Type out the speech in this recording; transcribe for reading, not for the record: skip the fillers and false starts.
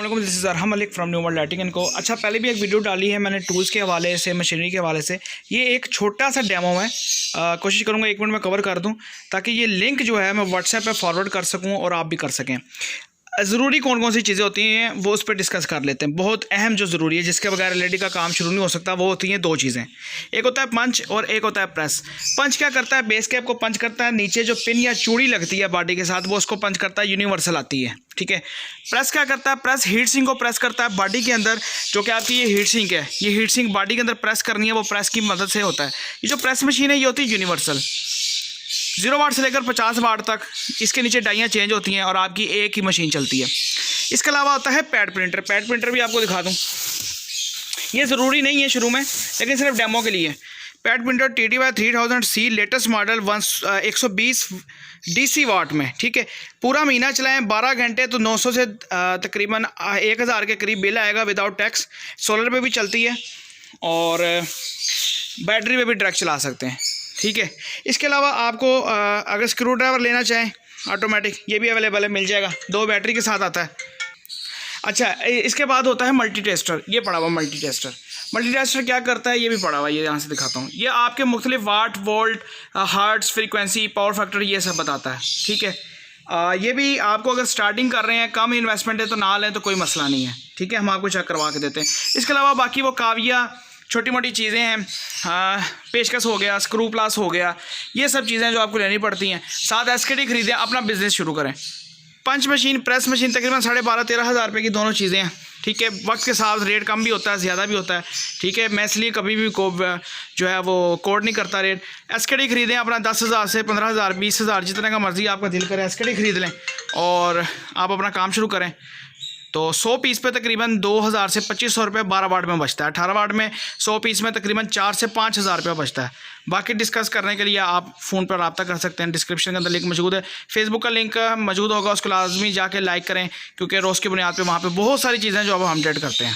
अस्सलाम, this is Arham Malik from New World Lighting and Co. अच्छा, पहले भी एक वीडियो डाली है मैंने टूल्स के हवाले से, मशीनरी के हवाले से। ये एक छोटा सा डेमो है, कोशिश करूँगा 1 मिनट में कवर कर दूँ ताकि ये लिंक जो है मैं व्हाट्सएप पे फॉरवर्ड कर सकूँ और आप भी कर सकें। ज़रूरी कौन कौन सी चीज़ें होती हैं वो उस पर डिस्कस कर लेते हैं। बहुत अहम जो ज़रूरी है, जिसके बगैर एलईडी का काम शुरू नहीं हो सकता, वो होती हैं 2 चीज़ें। एक होता है पंच और एक होता है प्रेस। पंच क्या करता है? बेस कैप को पंच करता है, नीचे जो पिन या चूड़ी लगती है बॉडी के साथ वो उसको पंच करता है, यूनिवर्सल आती है, ठीक है। प्रेस क्या करता है? प्रेस हीट सिंक को प्रेस करता है बॉडी के अंदर, जो कि आपकी ये हीट सिंक है। ये हीट सिंक बॉडी के अंदर प्रेस करनी है, वो प्रेस की मदद से होता है। ये जो प्रेस मशीन है ये होती है यूनिवर्सल, 0 वाट से लेकर 50 वाट तक इसके नीचे डाइयाँ चेंज होती हैं और आपकी एक ही मशीन चलती है। इसके अलावा होता है पैड प्रिंटर। पैड प्रिंटर भी आपको दिखा दूं, ये ज़रूरी नहीं है शुरू में, लेकिन सिर्फ डेमो के लिए। Pad printer TTY 3000C latest model 120 DC वाट में, ठीक है। पूरा महीना चलाएं 12 घंटे तो 900 से तकरीबन 1000 के करीब बिल आएगा विदाउट टैक्स। सोलर पे भी चलती है और बैटरी पे भी डायरेक्ट चला सकते हैं, ठीक है। इसके अलावा आपको अगर स्क्रू ड्राइवर लेना चाहें ऑटोमेटिक, ये भी अवेलेबल है, मिल जाएगा, 2 बैटरी के साथ आता है। अच्छा, इसके बाद होता है मल्टी टेस्टर। ये पड़ा हुआ मल्टी टेस्टर। मल्टी टेस्टर क्या करता है? ये भी पड़ा हुआ है, ये यहाँ से दिखाता हूँ। ये आपके मुख्तलिफ watt, volt, hertz, frequency, power factor, ये सब बताता है, ठीक है। ये भी आपको अगर स्टार्टिंग कर रहे हैं, कम इन्वेस्टमेंट है तो ना लें तो कोई मसला नहीं है, ठीक है। हम आपको चेक करवा के देते हैं। इसके अलावा बाकी वो काविया छोटी मोटी चीज़ें हैं, पेचकस हो गया, स्क्रू प्लास हो गया, ये सब चीज़ें जो आपको लेनी पड़ती हैं। साथ SKD खरीदें, अपना बिज़नेस शुरू करें। पंच मशीन, प्रेस मशीन तकरीबन 12,500-13 हज़ार रुपये की दोनों चीज़ें हैं, ठीक है। वक्त के साथ रेट कम भी होता है, ज़्यादा भी होता है, ठीक है। मैं इसलिए कभी भी जो है वो कोड नहीं करता रेट। SKD खरीदें अपना 10,000 से 15,000, 20,000, जितने का मर्ज़ी आपका दिल करे SKD खरीद लें और आप अपना काम शुरू करें। तो 100 पीस पे तकरीबन 2,000 से 2,500 रुपये 12 वाट में बचता है। 18 वाट में 100 पीस में तकरीबन 4 से 5,000 रुपये बचता है। बाकी डिस्कस करने के लिए आप फ़ोन पर रब्ता कर सकते हैं, डिस्क्रिप्शन के अंदर लिंक मौजूद है। फेसबुक का लिंक मौजूद होगा, उसको लाजमी जाके लाइक करें, क्योंकि रोज़ की बुनियाद पे वहाँ पे बहुत सारी चीज़ें जो अब हम अपडेट करते हैं।